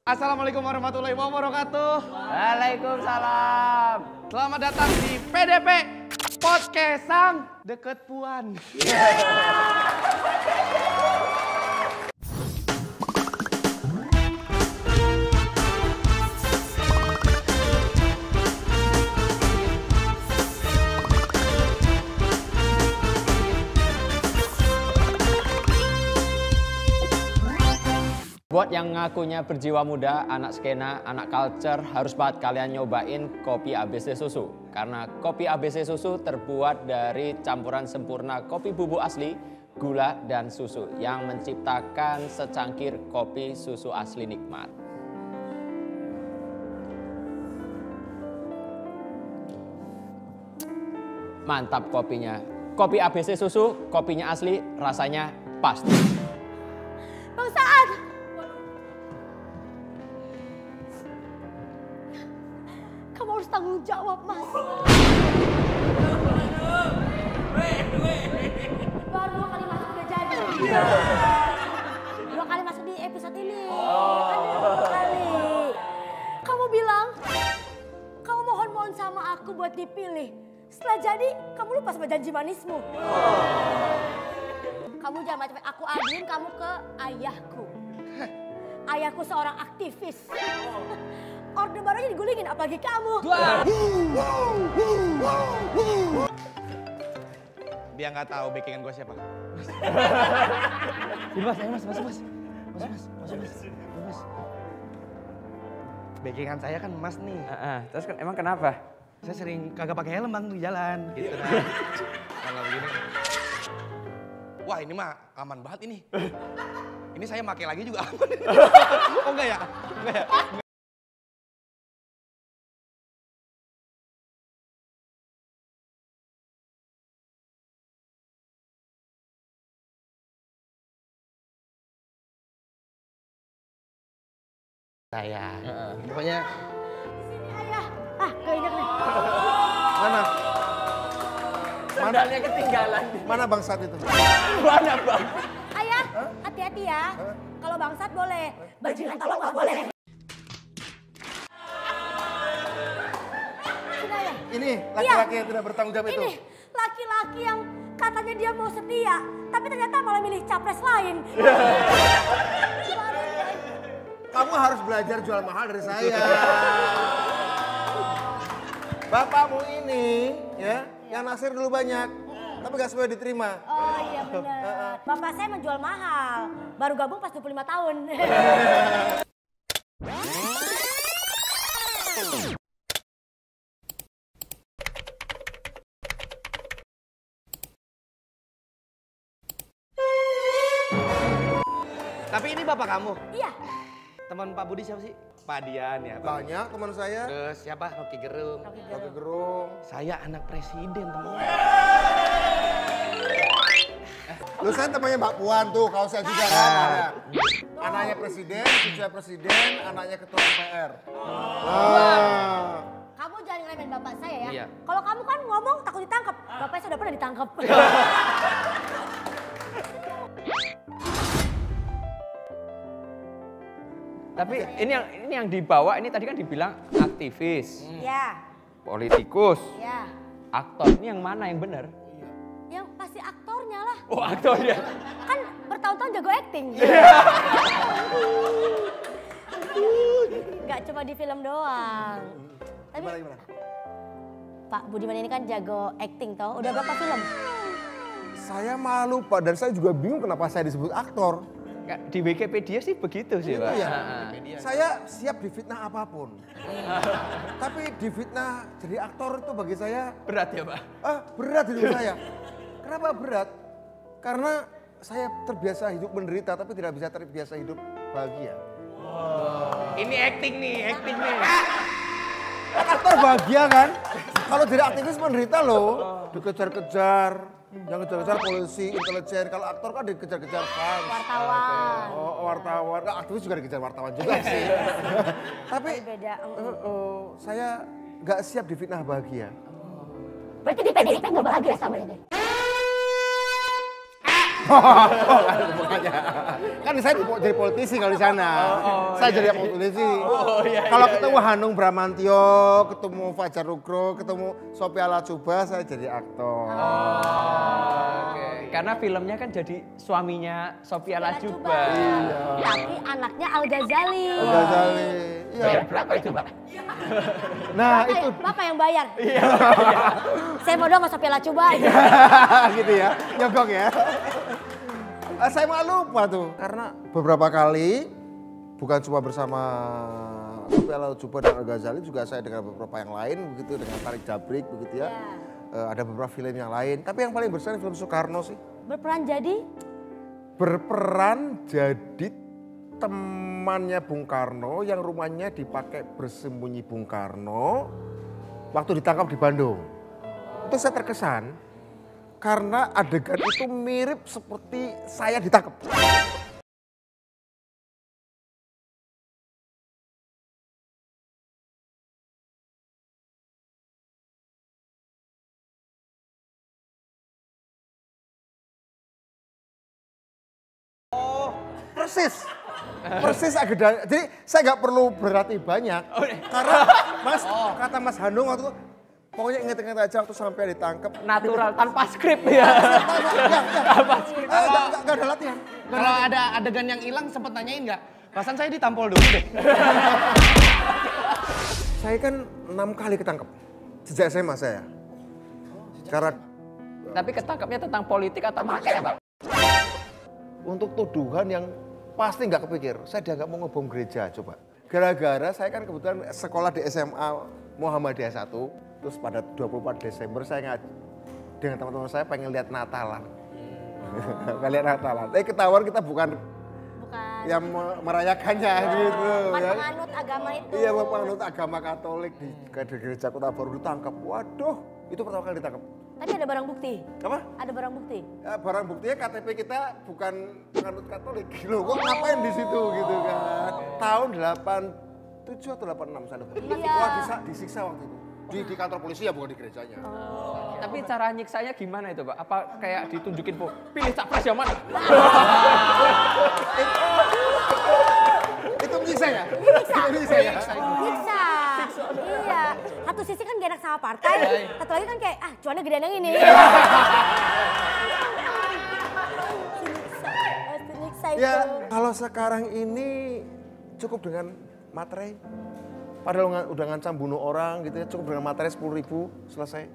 Assalamualaikum warahmatullahi wabarakatuh. Waalaikumsalam. Selamat datang di PDP Podcast Sang Deket Puan. Buat yang ngakunya berjiwa muda, anak skena, anak culture, harus banget kalian nyobain kopi ABC Susu. Karena kopi ABC Susu terbuat dari campuran sempurna kopi bubuk asli, gula, dan susu yang menciptakan secangkir kopi susu asli nikmat. Mantap kopinya. Kopi ABC Susu, kopinya asli, rasanya pasti. Bang Saad! Kamu harus tanggung jawab, Mas. Baru 2 kali masuk udah jadi. 2 kali masuk di episode ini. Kan 2 kali. Kamu bilang, kamu mohon-mohon sama aku buat dipilih. Setelah jadi, kamu lupa sama janji manismu. Kamu jangan macam aku aduin kamu ke ayahku. Ayahku seorang aktivis. Orde Barunya digulingin, apalagi kamu. Dia nggak tahu backingan gue siapa. Mas. Backingan saya kan Mas nih. Terus emang kenapa? Saya sering kagak pakai helm bang di jalan. Gitu. Kalau begini. Wah ini mah aman banget ini. Ini saya pakai lagi juga aman. Oh enggak ya? Enggak ya? Saya. Pokoknya. Sini ayah. Keinget nih. Mana? Sandalnya ketinggalan. Mana bangsat itu? Mana bang? Ayah, hati-hati ya. Kalau bangsat boleh. Bajingan tolong nggak boleh. Sini ayah. Ini laki-laki yang tidak bertanggung jawab itu. Ini laki-laki yang katanya dia mau setia, tapi ternyata malah milih capres lain. Kamu harus belajar jual mahal dari saya. Bapakmu ini ya, yang naksir dulu banyak, tapi gak semuanya diterima. Oh iya benar. Bapak saya menjual mahal, baru gabung pas 25 tahun. Tapi ini bapak kamu. Iya. Teman Pak Budi siapa sih? Pak Dian ya. Pak. Banyak teman saya. Terus siapa? Rocky Gerung. Rocky Gerung. Saya anak presiden teman. Lu saya temannya Mbak Puan tuh, kalau saya juga kan ada. Anaknya presiden, cucunya presiden, anaknya ketua MPR. Kamu jangan ngeremehin bapak saya ya. Iya. Kalau kamu kan ngomong takut ditangkap, bapaknya sudah pernah ditangkap. Tapi ini yang dibawa ini tadi kan dibilang aktivis, Ya, politikus, ya. aktor. Ini yang mana yang benar? Yang pasti aktornya lah. Oh aktornya. Kan bertahun-tahun jago acting. Gak cuma di film doang. Tapi Gimana? Pak Budiman ini kan jago acting toh. Udah berapa film? Saya malu Pak, dan saya juga bingung kenapa saya disebut aktor. Di Wikipedia sih begitu sih, Itu Pak. ya. Saya siap difitnah apapun. Tapi difitnah jadi aktor itu bagi saya Berat ya, Pak? berat hidup saya. Kenapa berat? Karena saya terbiasa hidup menderita tapi tidak bisa terbiasa hidup bahagia. Ini acting nih. Aktor bahagia kan? Kalau jadi aktivis menderita loh. Dikejar-kejar. Yang kejar-kejar polisi, intelijen. Kalau aktor kan dikejar-kejar fans. Wartawan. Oh, wartawan. Nah, aktivis juga dikejar wartawan juga sih. Tapi Beda. saya nggak siap difitnah bahagia. Berarti di PDIP nggak bahagia sama ini. Makanya. Kan saya jadi politisi kalau di sana. Saya jadi politisi. Kalau ketemu Hanung Bramantyo, ketemu Fajar Nugro, ketemu Sophia Latjuba, saya jadi aktor. Oke. Karena filmnya kan jadi suaminya Sophia Latjuba. Iya. Tapi anaknya Al Ghazali. Ghazali. Iya. Bayar berapa itu, Pak? Nah, itu Bapak yang bayar. Iya. Saya mau dong sama Sophia Latjuba. gitu ya, nyogok ya. Saya malah lupa tuh, karena beberapa kali bukan cuma bersama Sophia Latjuba dan Al Ghazali, juga saya dengan beberapa yang lain begitu, dengan Tarik Jabrik begitu ya. Ada beberapa film yang lain, tapi yang paling berkesan film Soekarno sih. Berperan jadi? Berperan jadi temannya Bung Karno yang rumahnya dipakai bersembunyi Bung Karno waktu ditangkap di Bandung. Itu saya terkesan karena adegan itu mirip seperti saya ditangkap. Persis adegan. Jadi saya nggak perlu berarti banyak. Karena kata Mas Hanung waktu itu, pokoknya inget-inget aja waktu sampai ditangkap. Natural, tanpa skrip ya. Tanpa skrip. Nggak ada latihan. Kalau ada adegan yang hilang sempet nanyain nggak? Pasan saya ditampol dulu deh. Saya kan 6 kali ketangkep sejak SMA saya. Karena Tapi ketangkapnya tentang politik atau make ya, Pak? untuk tuduhan yang pasti nggak kepikir, saya dianggap mau ngebom gereja coba. Gara-gara saya kan kebetulan sekolah di SMA Muhammadiyah 1, terus pada 24 Desember saya dengan teman-teman saya pengen lihat Natalan. Pengen lihat Natalan. Ketahuan kita bukan yang merayakannya gitu. Bukan Ya. penganut agama itu. Iya, penganut agama Katolik di gereja Kota Baru ditangkap. Waduh, itu pertama kali ditangkap. Tapi ada barang bukti. Apa? Ada barang bukti. Ya, barang buktinya KTP kita bukan penganut Katolik. Loh, kok ngapain di situ gitu kan? Tahun 87 atau 86 saya lupa. Iya. Wah, disiksa waktu itu. Di kantor polisi ya, bukan di gerejanya. Tapi cara nyiksanya gimana itu, Pak? Apa kayak ditunjukin, Bu? Pilih capres yang mana? Itu menyiksa ya? Nyiksa. Nyiksa. Iya. Satu sisi kan gak enak sama partai. Satu lagi kan kayak, cuannya gedean yang ini. Nyiksa itu. Ya, kalau sekarang ini cukup dengan materai. Padahal udah ngancam bunuh orang gitu ya, cukup dengan materai 10.000 selesai.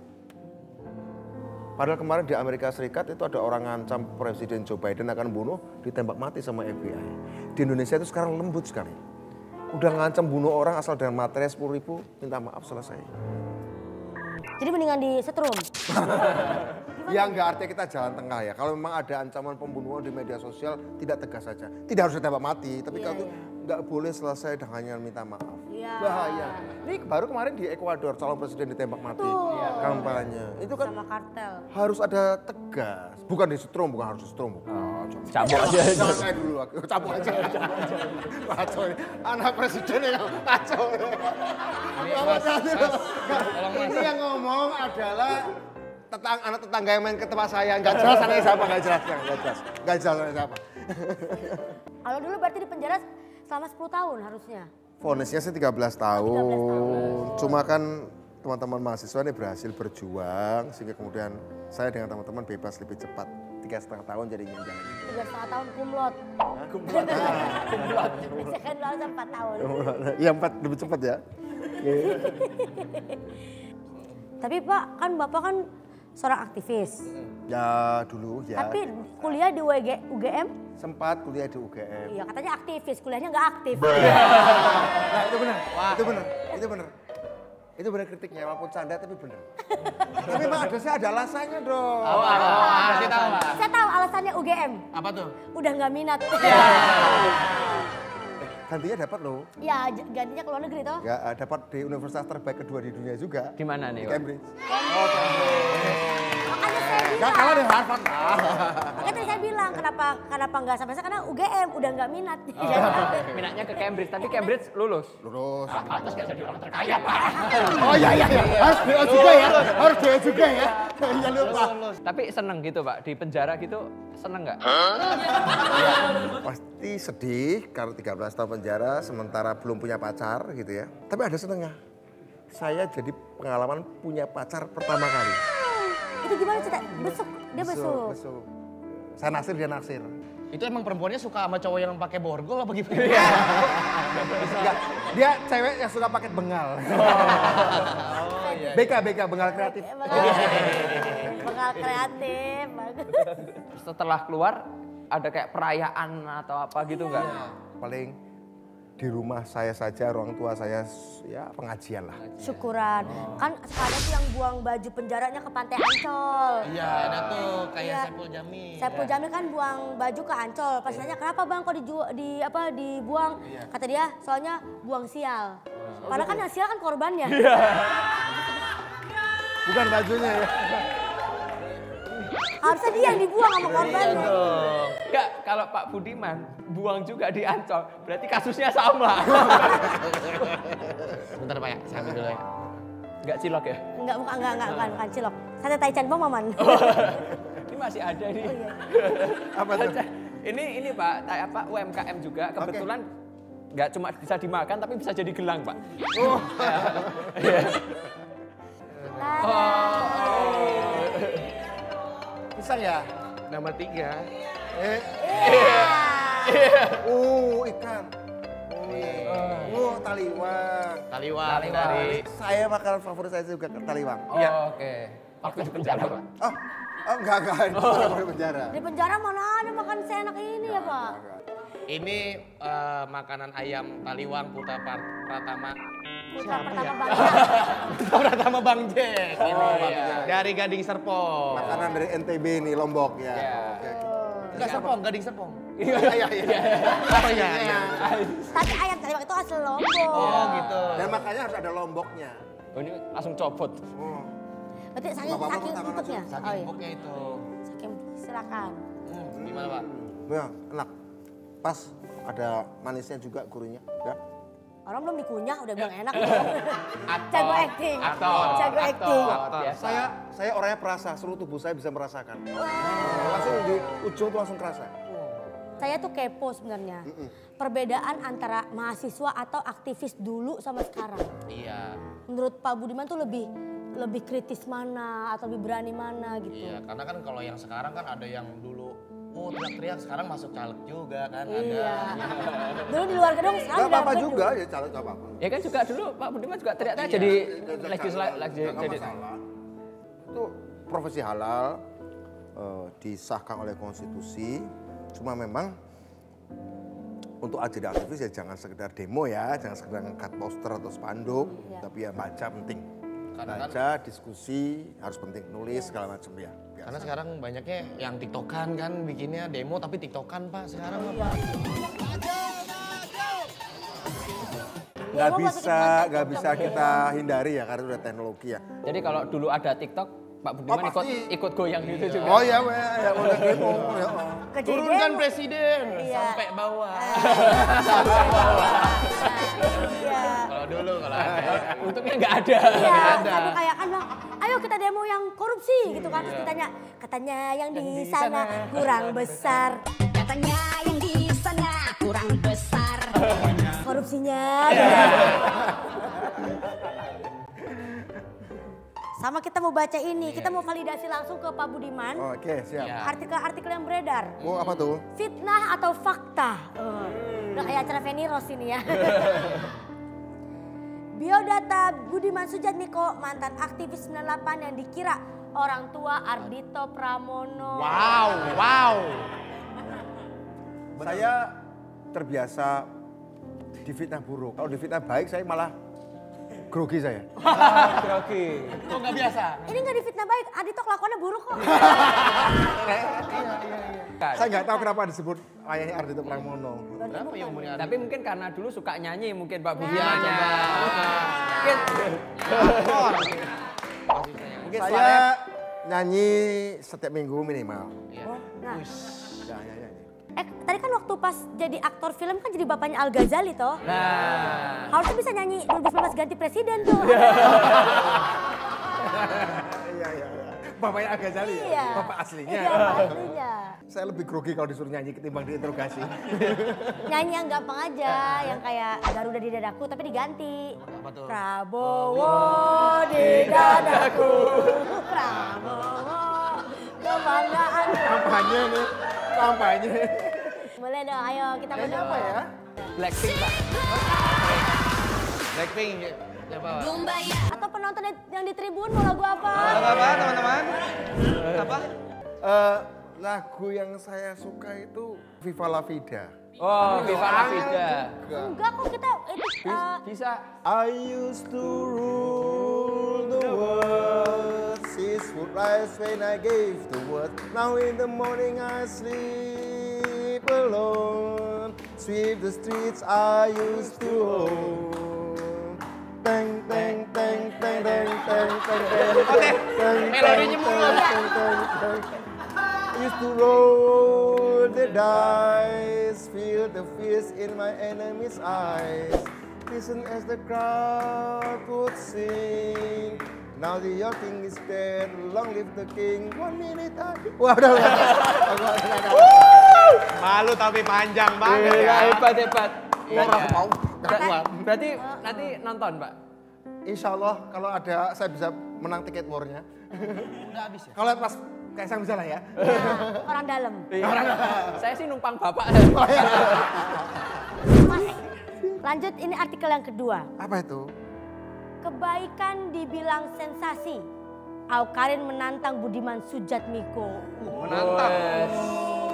Padahal kemarin di Amerika Serikat itu ada orang ngancam Presiden Joe Biden akan bunuh, ditembak mati sama FBI. Di Indonesia itu sekarang lembut sekali. Udah ngancam bunuh orang asal dengan materai 10.000, minta maaf selesai. Jadi mendingan disetrum. Ya enggak, artinya kita jalan tengah ya. Kalau memang ada ancaman pembunuhan di media sosial, tidak tegas saja. Tidak harus ditembak mati, tapi kalau itu enggak boleh selesai dengan hanya minta maaf. Iya. Bahaya. Ini baru kemarin di Ekuador calon presiden ditembak mati. Kampanye. Itu kan Sama kartel. harus ada tegas. Bukan disetrum, bukan harus disetrum. Cabut aja. Jangan kayak dulu, cabut aja. Kacau ini. Anak presiden yang kacau. Ini yang ngomong adalah anak tetangga yang main ke tempat saya. Nggak jelas anaknya siapa, nggak jelas. Nggak jelas anaknya siapa. Kalau dulu berarti di penjara selama 10 tahun harusnya. Vonisnya sih 13 tahun. Cuma kan teman-teman mahasiswa ini berhasil berjuang sehingga kemudian saya dengan teman-teman bebas lebih cepat. 3,5 tahun jadi nyanjalan. 3,5 tahun kumlot. Kumlot. Saya kan lalu 4 tahun. Iya 4 lebih cepat ya. Tapi Pak, kan Bapak kan seorang aktivis. Ya dulu ya. Tapi kuliah di UGM? Sempat kuliah di UGM. Iya, katanya aktivis, kuliahnya nggak aktif. Nah itu benar, itu benar. Itu benar kritiknya, walaupun canda tapi benar. Tapi Pak Adesnya ada alasannya dong. Kasih tahu, Pak. Saya tahu alasannya UGM. Apa tuh? Udah nggak minat. Gantinya dapat loh. Ya, gantinya ke luar negeri toh. Ya dapat di universitas terbaik kedua di dunia juga. Di mana nih, Pak? Cambridge. Makanya saya bilang Gak kalah dari Harvard lah. Makanya tadi saya bilang kenapa nggak sampai saya karena UGM udah nggak minat. Minatnya ke Cambridge, tapi Cambridge lulus. Lurus. Pantas gak jadi orang terkaya, Pak. Oh iya. Harus DO juga ya. Harus DO juga ya. Iya lupa. Tapi seneng gitu, Pak. Di penjara gitu seneng nggak? Pasti sedih karena 13 tahun penjara sementara belum punya pacar gitu ya. Tapi ada senengnya. Saya jadi pengalaman punya pacar pertama kali. Itu gimana cerita? Besok, dia besok. Besok. Saya naksir, dia naksir. Itu emang perempuannya suka sama cowok yang pakai borgol apa gimana? Enggak, dia cewek yang suka pakai bengal. BK, bengal kreatif. Bakal kreatif, bagus. Setelah keluar ada kayak perayaan atau apa gitu nggak? Paling di rumah saya saja, orang tua saya ya pengajian lah. Syukuran. Kan sekarang tuh yang buang baju penjaranya ke Pantai Ancol. Iya, ada tuh kayak Iya. Saiful Jamil. Saiful Jamil kan buang baju ke Ancol. Pas nanya kenapa bang kok dibuang? Kata dia soalnya buang sial. Padahal kan yang sial kan korbannya. Bukan bajunya ya. Harusnya dia yang dibuang sama korbannya. Enggak, kalau Pak Budiman buang juga di Ancol, berarti kasusnya sama. Bentar Pak ya, saya ambil dulu ya. Enggak cilok ya? Enggak, bukan cilok. Sate Taichan Bang Maman. Ini masih ada nih. Apa tuh? Ini Pak, apa UMKM juga kebetulan nggak cuma bisa dimakan tapi bisa jadi gelang, Pak. Oh. Pisang ya? Nama 3. Ikan. Taliwang. Taliwang dari... Saya makanan favorit saya juga taliwang. Iya. Oke. Waktu di penjara, Pak. Enggak. Di penjara. Di penjara mana ada makan seenak ini ya Pak? Ini makanan ayam taliwang Putra Pratama. Putra pertama Bang. Putra Pratama Bang Jack. Dari Gading Serpong. Makanan dari NTB nih, Lombok ya. Oke. Enggak Serpong, Gading Serpong. Iya. Apa ya? Tapi ayam taliwang itu asal Lombok. Oh gitu. Dan makanya harus ada lomboknya. Oh, ini langsung copot. Berarti saking empuknya. Saking empuknya itu. Saking silakan. Gimana Pak? Ya, enak. Pas ada manisnya juga gurunya, ya. Orang belum dikunyah udah bilang enak. Aktor. Jago acting. Aktor. Jago acting. Biasa. Saya orangnya perasa, seluruh tubuh saya bisa merasakan. Langsung di ujung tuh langsung kerasa. Saya tuh kepo sebenarnya. Perbedaan antara mahasiswa atau aktivis dulu sama sekarang. Iya. Menurut Pak Budiman tuh lebih kritis mana atau lebih berani mana gitu. Iya, karena kan kalau yang sekarang kan ada yang dulu teriak-teriak, sekarang masuk caleg juga kan Iya. ada. Dulu di luar gedung, sekarang Gak di dalam apa-apa gedung. juga, ya calon gak apa-apa. Ya kan juga dulu Pak Budiman juga teriak-teriak jadi legislatif. Nggak masalah. Itu profesi halal, disahkan oleh konstitusi. Cuma memang untuk jadi aktivis ya jangan sekedar demo ya, jangan sekedar ngangkat poster atau spanduk, tapi ya baca penting. Baca, diskusi, harus penting, nulis segala macam ya. Biasa. Karena sekarang banyaknya yang tiktokan kan bikinnya demo tapi tiktokan Pak sekarang apa? Nggak bisa kita hindari ya karena udah teknologi ya. Jadi kalau dulu ada TikTok, Pak Budiman ikut goyang gitu juga. Oh iya, ya udah demo. Ya. Turunkan presiden Iya. sampai bawah. Iya. Kalau dulu kalau ada. Untungnya nggak ada. Iya, ada. sama kayak kan bang, ayo kita demo yang korupsi gitu kan. Terus katanya yang di sana kurang besar. Katanya yang di sana kurang besar. Korupsinya. Sama kita mau baca ini, kita mau validasi langsung ke Pak Budiman. Oke, siap. Iya. Artikel-artikel yang beredar. Oh, apa tuh? Fitnah atau fakta? Udah kayak acara Feni Rose ini ya. Biodata Budiman Sujatmiko, mantan aktivis 98 yang dikira orang tua Ardhito Pramono. Wow. Saya terbiasa difitnah buruk. Kalau difitnah baik saya malah grogi saya. Grogi. Kok nggak biasa? Ini nggak difitnah baik, Ardhito kelakuannya buruk kok. Saya nggak tahu kenapa disebut ayahnya Ardhito Pramono. Berapa yang umurnya? Tapi mungkin karena dulu suka nyanyi mungkin Pak Budiman. Iya, coba. Mungkin Saya Nyanyi setiap minggu minimal. Nah, Ya, nyanyi. tadi kan waktu pas jadi aktor film kan jadi bapaknya Al Ghazali toh. Nah, Harusnya bisa nyanyi 2019 ganti presiden tuh. Iya. Bapaknya Al Ghazali ya? Iya. Bapak aslinya. Iya, bapak aslinya. Saya lebih grogi kalau disuruh nyanyi ketimbang diinterogasi. Nyanyi yang gampang aja, yang kayak Garuda di dadaku tapi diganti. Apa tuh? Prabowo di dadaku, Prabowo kebanggaan. Kampanye nih, kampanye. Boleh dong, ayo kita Nyanyi berdua. apa ya? Blackpink Pak. Blackpink. Siapa? Atau penonton yang di tribun mau lagu apa? Lagu apa teman-teman? Apa? Lagu yang saya suka itu Viva La Vida. Oh, Viva La Vida. Enggak kok kita itu Bisa. I used to rule the world. Seas would rise when I gave the word. Now in the morning I sleep alone. Sweep the streets I used to own. Teng teng teng teng teng teng teng teng. melodinya mulus. Used to roll the dice, feel the fears in my enemy's eyes. Listen as the crowd would sing. Now the your king is dead, long live the king. 1 minute time. Wah, udah. Malu tapi panjang banget ya. Hebat. Orang mau. Berarti nanti nonton Pak? Insya Allah kalau ada saya bisa menang tiket war-nya. Udah habis ya? Kalau pas Kaisang bisa lah ya. orang dalam. Saya sih numpang Bapak. Mas, lanjut ini artikel yang kedua. Apa itu? Kebaikan dibilang sensasi. Awkarin menantang Budiman Sujatmiko.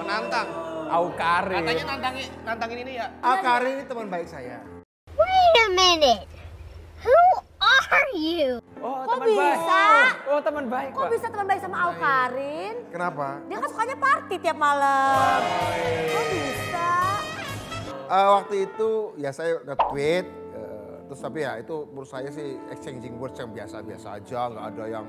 Menantang. Awkarin. Katanya nantangin ini ya. Akari ini teman baik saya. Wait a minute. Who are you? Oh, Kok teman baik. bisa? Oh, teman baik, Kok Pak. bisa teman baik sama Awkarin? Kenapa? Dia kan sukanya party tiap malam. Kok bisa? Waktu itu ya saya nge-tweet, terus tapi ya itu menurut saya sih exchanging words yang biasa-biasa aja, nggak ada yang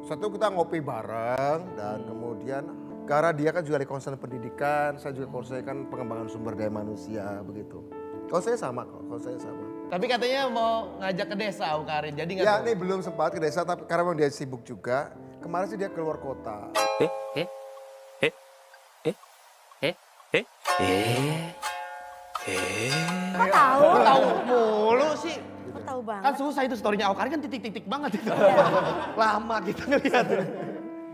satu kita ngopi bareng dan kemudian karena dia kan juga di concern pendidikan, saya juga concern kan pengembangan sumber daya manusia begitu. Kalau saya sama kok, kalau saya sama. Tapi katanya mau ngajak ke desa Awkarin, jadi nggak Ya tuh? ini belum sempat ke desa tapi karena memang dia sibuk juga. Kemarin sih dia keluar kota. Kok tahu? Tahu mulu sih. Kok tahu banget? Kan susah itu storynya Awkarin kan titik-titik banget itu. Lama kita ngeliat.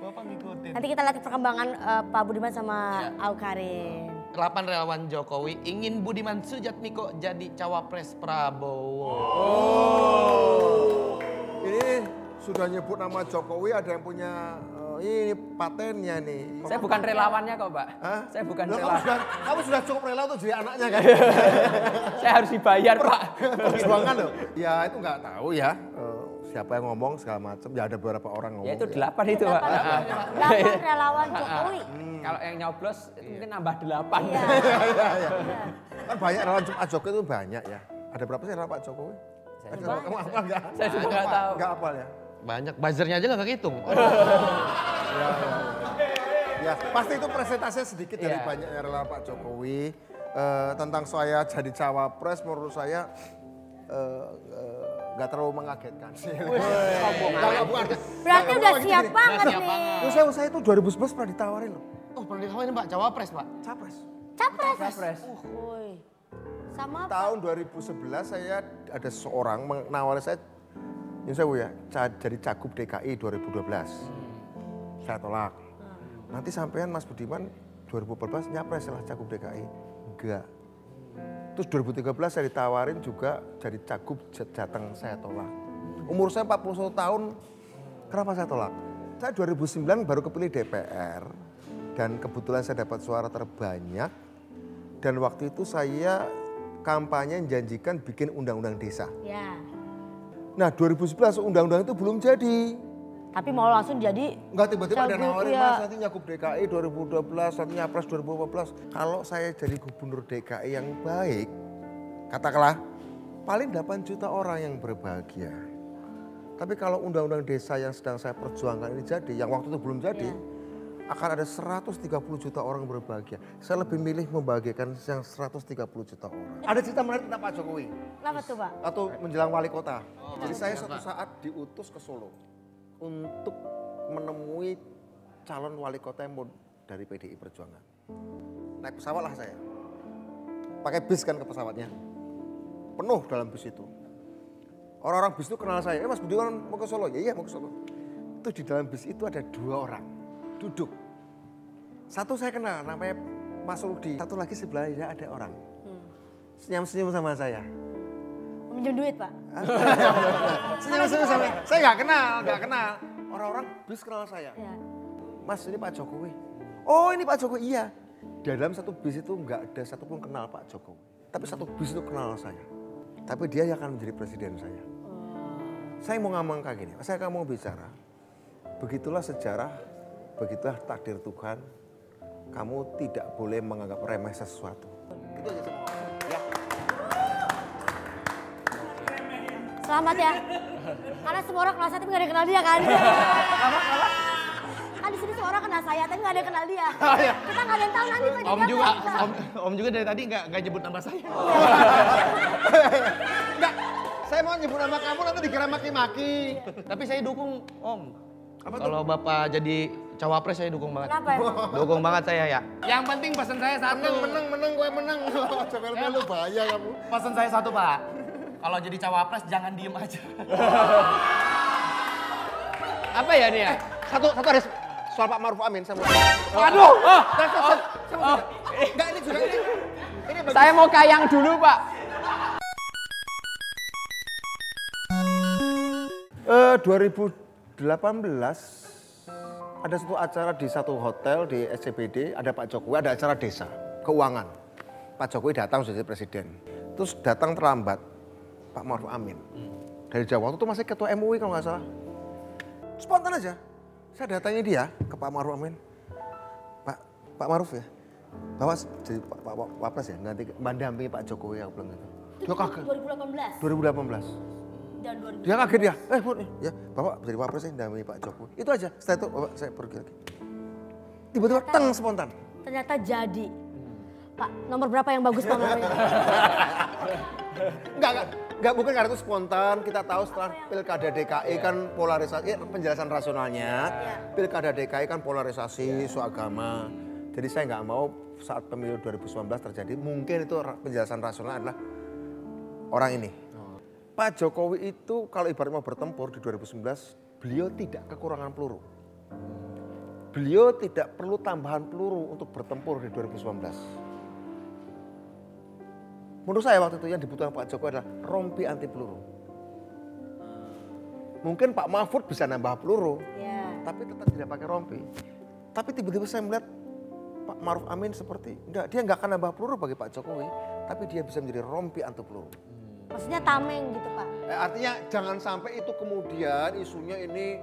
Bapak ngikutin. Nanti kita lihat perkembangan Pak Budiman sama Awkarin. 8 relawan Jokowi ingin Budiman Sujatmiko jadi cawapres Prabowo. Ini sudah nyebut nama Jokowi, ada yang punya ini patennya nih. Saya bukan relawannya kok, Pak. Hah? Saya bukan Loh, relawan. kamu sudah cukup rela untuk jadi anaknya kan? Saya harus dibayar, Pak. Perjuangan loh. Ya itu nggak tahu ya. Siapa yang ngomong segala macam. Ya ada beberapa orang ngomong. Ya itu 8 itu, Pak. 8 relawan Jokowi. Kalau yang nyoblos itu mungkin nambah 8. Iya. Kan banyak relawan Pak Jokowi itu banyak ya. Ada berapa sih relawan Pak Jokowi? Kamu hafal nggak? Saya juga nggak tahu. Nggak hafal ya? Banyak, buzzernya aja nggak kehitung. Ya pasti itu presentasinya sedikit dari Iya. banyaknya relawan Pak Jokowi. Tentang saya jadi cawapres menurut saya nggak terlalu mengagetkan sih. Berarti udah siap banget siap nih. Saya itu 2011 pernah ditawarin loh. Oh, pernah ditawarin Pak, cawapres Pak. Capres. Capres. Woi. Sama apa? Tahun 2011 saya ada seorang menawari saya, ini saya ya, jadi cagup DKI 2012. Saya tolak. Nanti sampean Mas Budiman 2014 nyapres setelah cagup DKI. Enggak. Terus 2013 saya ditawarin juga jadi cagup Jateng, saya tolak. Umur saya 41 tahun, kenapa saya tolak? Saya 2009 baru kepilih DPR dan kebetulan saya dapat suara terbanyak dan waktu itu saya kampanye janjikan bikin undang-undang desa. Ya. Nah 2011 undang-undang itu belum jadi. Tapi mau langsung jadi Enggak tiba-tiba ada cagup, nawarin iya. Mas nanti nyakup DKI 2012, nanti nyapres 2014. Kalau saya jadi gubernur DKI yang baik, katakanlah paling 8 juta orang yang berbahagia. Tapi kalau undang-undang desa yang sedang saya perjuangkan ini jadi, yang waktu itu belum jadi, akan ada 130 juta orang berbahagia. Saya lebih milih membahagiakan yang 130 juta orang. Ada cerita menarik tentang Pak Jokowi. Kenapa tuh Pak? Atau menjelang wali kota. Jadi saya suatu saat diutus ke Solo untuk menemui calon wali kota yang mau dari PDI Perjuangan. Naik pesawat lah saya. Pakai bis kan ke pesawatnya. Penuh dalam bis itu. Orang-orang bis itu kenal saya. Mas Budiman mau ke Solo? Ya iya mau ke Solo. Itu di dalam bis itu ada 2 orang duduk. Satu saya kenal namanya Mas Rudi. Satu lagi sebelahnya ada orang. Senyum-senyum sama saya. Minjem duit Pak? Senyum-senyum sama saya. Nggak kenal. Orang-orang bis kenal saya. Ya. Mas ini Pak Jokowi. Oh ini Pak Jokowi, iya. Di dalam satu bis itu nggak ada satupun kenal Pak Jokowi. Tapi satu bis itu kenal saya. Tapi dia yang akan menjadi presiden saya. Saya mau ngomong kayak gini, saya mau bicara. Begitulah sejarah, begitulah takdir Tuhan. Kamu tidak boleh menganggap remeh sesuatu. Itu aja saya mau ngomong. Ya. Selamat ya. Karena semua orang kenal saya tapi gak ada yang kenal dia kan. Kan di sini semua orang kenal saya tapi gak ada yang kenal dia. Kita gak ada yang tahu nanti Pak. Om juga dari tadi nggak nyebut nama saya. Enggak, saya mau nyebut nama kamu nanti dikira maki-maki. Tapi saya dukung Om. Kalau Bapak jadi cawapres saya dukung banget. Kenapa ya? Dukung banget saya ya. Yang penting pesan saya satu. Menang, gue menang. Coba lu bahaya kamu. Pesan saya satu Pak. Kalau jadi cawapres jangan diem aja. Apa ya nih ya? Satu ada soal Pak Maruf Amin sama. Waduh! Enggak ini juga ini. Saya mau kayang dulu Pak. 2018 ada satu acara di satu hotel di SCBD, ada Pak Jokowi, ada acara desa, keuangan. Pak Jokowi datang jadi presiden. Terus datang terlambat Pak Maruf Amin. Dari Jawa, waktu itu masih ketua MUI kalau nggak salah. Spontan aja, saya datangi dia ke Pak Maruf Amin. Pak Maruf ya, Bapak jadi Pak Wapres ya, nanti mendampingi Pak Jokowi, aku bilang gitu. Dia kaget. 2018. Dan 2018. Dia kaget dia, Bu, ya Bapak jadi Wapres ya, mendampingi Pak Jokowi. Itu aja, setelah itu Bapak saya pergi lagi. Tiba-tiba teng spontan. Ternyata jadi. Pak, nomor berapa yang bagus Pak Maruf? Enggak, bukan karena itu spontan. Kita tahu setelah Pilkada DKI kan polarisasi, penjelasan rasionalnya. Pilkada DKI kan polarisasi isu agama. Jadi saya nggak mau saat pemilu 2019 terjadi, mungkin itu penjelasan rasional adalah orang ini. Pak Jokowi itu kalau ibarat mau bertempur di 2019, beliau tidak kekurangan peluru. Beliau tidak perlu tambahan peluru untuk bertempur di 2019. Menurut saya waktu itu yang dibutuhkan Pak Jokowi adalah rompi anti peluru. Mungkin Pak Mahfud bisa nambah peluru, tapi tetap tidak pakai rompi. Tapi tiba-tiba saya melihat Pak Maruf Amin seperti, dia nggak akan nambah peluru bagi Pak Jokowi, tapi dia bisa menjadi rompi anti peluru. Maksudnya tameng gitu Pak? Artinya jangan sampai itu kemudian isunya ini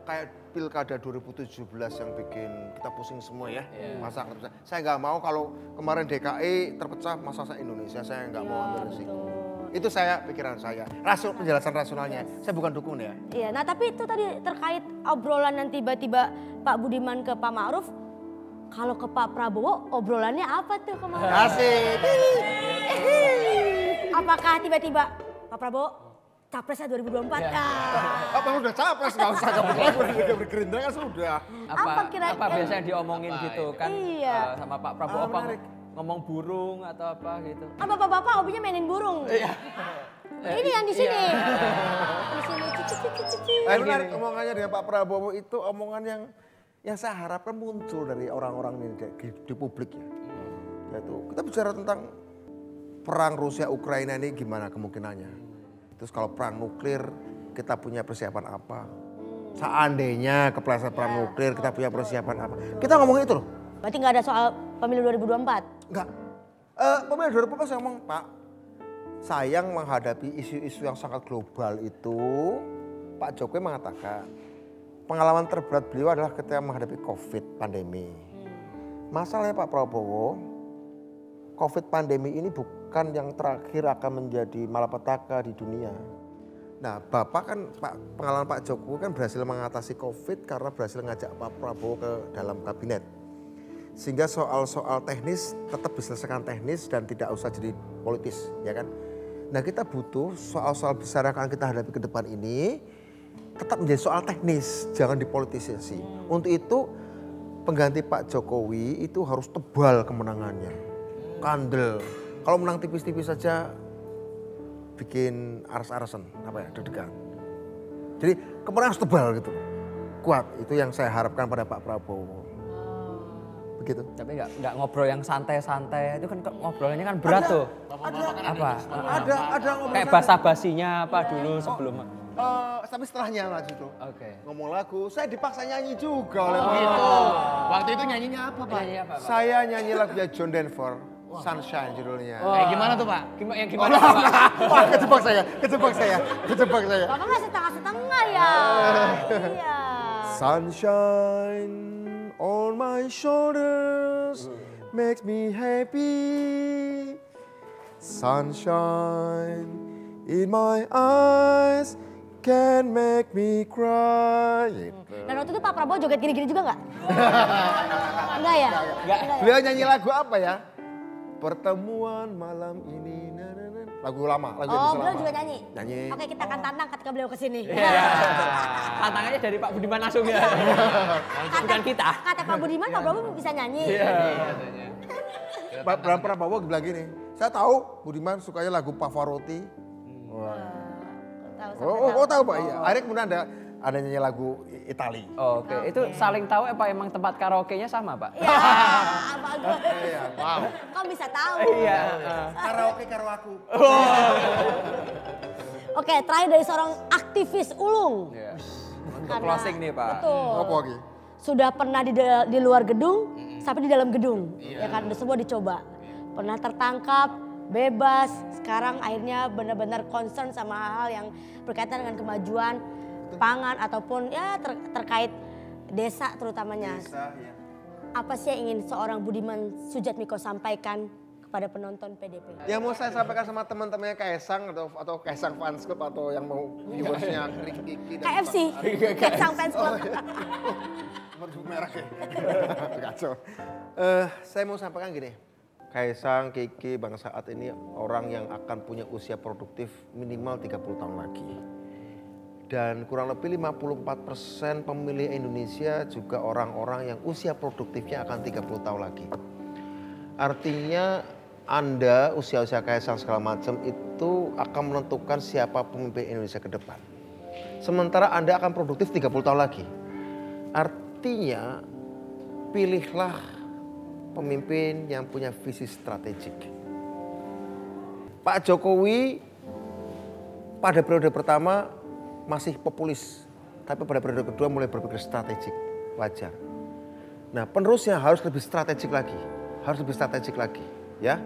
kayak Pilkada 2017 yang bikin kita pusing semua ya. Masa terpecah. Saya nggak mau kalau kemarin DKI terpecah, masa saya Indonesia saya nggak mau ambil risiko. Itu saya pikiran saya. Penjelasan rasionalnya. Saya bukan dukung ya. Iya, nah tapi itu tadi terkait obrolan yang tiba-tiba Pak Budiman ke Pak Ma'ruf. Kalau ke Pak Prabowo obrolannya apa tuh kemarin? Asik. Apakah tiba-tiba Pak Prabowo capresnya 2024? Apa udah capres nggak usah udah bergerindra kan sudah. Apa biasanya diomongin gitu kan? Iya. Sama Pak Prabowo apa ngomong burung atau apa gitu? Bapak-bapak hobinya mainin burung. Iya. Ini yang di sini. Di sini cici. Menarik omongannya dengan Pak Prabowo itu omongan yang saya harapkan muncul dari orang-orang ini di publik ya. Yaitu kita bicara tentang perang Rusia Ukraina ini gimana kemungkinannya. Terus kalau perang nuklir kita punya persiapan apa? Seandainya kepleset perang nuklir kita punya persiapan apa? Kita ngomongin itu loh. Berarti nggak ada soal pemilu 2024? Enggak. Pemilu 2024 saya ngomong Pak, sayang menghadapi isu-isu yang sangat global itu, Pak Jokowi mengatakan pengalaman terberat beliau adalah ketika menghadapi COVID pandemi. Masalahnya Pak Prabowo, COVID pandemi ini bukan yang terakhir akan menjadi malapetaka di dunia. Nah, Bapak kan, pengalaman Pak Jokowi kan berhasil mengatasi COVID karena berhasil ngajak Pak Prabowo ke dalam kabinet. Sehingga soal-soal teknis tetap diselesaikan teknis dan tidak usah jadi politis, ya kan? Nah, kita butuh soal-soal besar yang akan kita hadapi ke depan ini tetap menjadi soal teknis, jangan dipolitisasi. Untuk itu, pengganti Pak Jokowi itu harus tebal kemenangannya, kandel. Kalau menang tipis-tipis saja, bikin aras-arasan, deg-degan. Jadi kemenangan harus tebal gitu, kuat. Itu yang saya harapkan pada Pak Prabowo. Begitu. Tapi nggak ngobrol yang santai-santai, itu kan ngobrolnya kan berat tuh. Apa? Ada ngomong Kayak basa-basinya apa dulu sebelum. Tapi setelahnya lah justru. Oke. Ngomong lagu, saya dipaksa nyanyi juga oleh Pak itu. Waktu itu nyanyinya apa, Pak? Saya nyanyi lagunya John Denver, Sunshine judulnya. Kayak gimana tuh, Pak? Yang gimana Pak? Wah, kejebak saya. Bapak nggak setengah-setengah ya. Iya. Sunshine on my shoulders makes me happy. Sunshine in my eyes can make me cry. Dan waktu itu Pak Prabowo joget gini-gini juga nggak? Enggak ya? Enggak. Beliau nyanyi lagu apa ya? Pertemuan malam ini. Lagu lama, lagu yang Oh, bisa beliau lama. juga nyanyi? Nyanyi. Oke, kita akan tantang ketika beliau kesini. Tantangannya dari Pak Budiman langsung ya. Bukan kita. Kata Pak Budiman, Pak Prabowo bisa nyanyi. Pak Prabowo bilang gini, saya tahu Budiman sukanya lagu Pavarotti. Tahu Pak, iya. Akhirnya kemudian ada nyanyi lagu Itali. Oke, itu saling tahu apa emang tempat karaoke-nya sama, Pak? Iya, bagus. Wow. Kau bisa tahu. Iya. Karaoke karo aku. Oke, terakhir dari seorang aktivis ulung. Untuk closing nih, Pak. Betul. Apa lagi? Sudah pernah di luar gedung, sampai di dalam gedung. Ya kan, semua dicoba. Pernah tertangkap, bebas. Sekarang akhirnya benar-benar concern sama hal-hal yang berkaitan dengan kemajuan pangan ataupun ya terkait desa terutamanya. Ya. Apa sih yang ingin seorang Budiman Sujatmiko sampaikan kepada penonton PDP? Yang mau saya sampaikan sama teman-temannya Kaisang atau Kaisang Fans Club atau yang mau viewersnya Kiki dan KFC, Kaisang Fans Club. Merdu merah ya. Kacau. Saya mau sampaikan gini. Kaisang, Kiki, Bang Saat ini orang yang akan punya usia produktif minimal 30 tahun lagi. Dan kurang lebih 54% pemilih Indonesia juga orang-orang yang usia produktifnya akan 30 tahun lagi. Artinya Anda usia-usia Kaisang segala macam itu akan menentukan siapa pemimpin Indonesia ke depan. Sementara Anda akan produktif 30 tahun lagi. Artinya pilihlah pemimpin yang punya visi strategik. Pak Jokowi pada periode pertama masih populis, tapi pada periode kedua mulai berpikir strategik, wajar. Nah, penerusnya harus lebih strategik lagi, ya.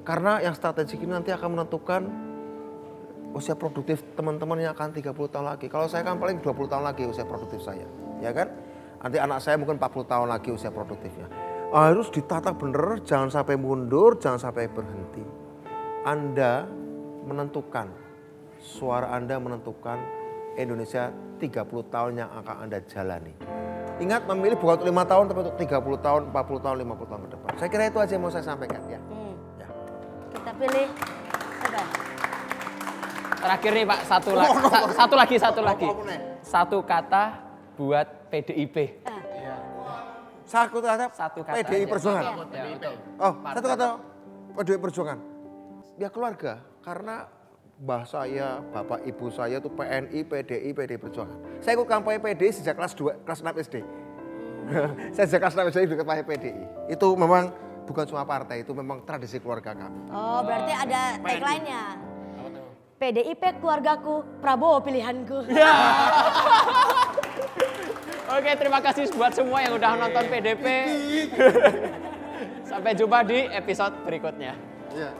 Karena yang strategik ini nanti akan menentukan usia produktif teman-teman yang akan 30 tahun lagi. Kalau saya kan paling 20 tahun lagi usia produktif saya, ya kan? Nanti anak saya mungkin 40 tahun lagi usia produktifnya. Harus ditata bener, jangan sampai mundur, jangan sampai berhenti. Anda menentukan. Suara Anda menentukan Indonesia 30 tahun yang akan Anda jalani. Ingat memilih bukan untuk 5 tahun tapi untuk 30 tahun, 40 tahun, 50 tahun ke depan. Saya kira itu aja yang mau saya sampaikan ya. Ya. Kita pilih. Coba. Terakhir nih Pak, satu lagi. Satu kata buat PDIP. Satu kata PDI aja. Perjuangan. Ya, betul. Oh, satu kata PDI Perjuangan. Ya keluarga, karena mbah saya, bapak ibu saya itu PNI, PDI, PDI Perjuangan. Saya ikut kampanye PDI sejak kelas 2, kelas 6 SD. Saya sejak kelas 6 SD ikut kampanye PDI. Itu memang bukan cuma partai, itu memang tradisi keluarga kami. Oh, berarti ada tagline-nya. PDIP keluargaku, Prabowo pilihanku. Oke, terima kasih buat semua yang udah nonton PDP. Sampai jumpa di episode berikutnya. Ya.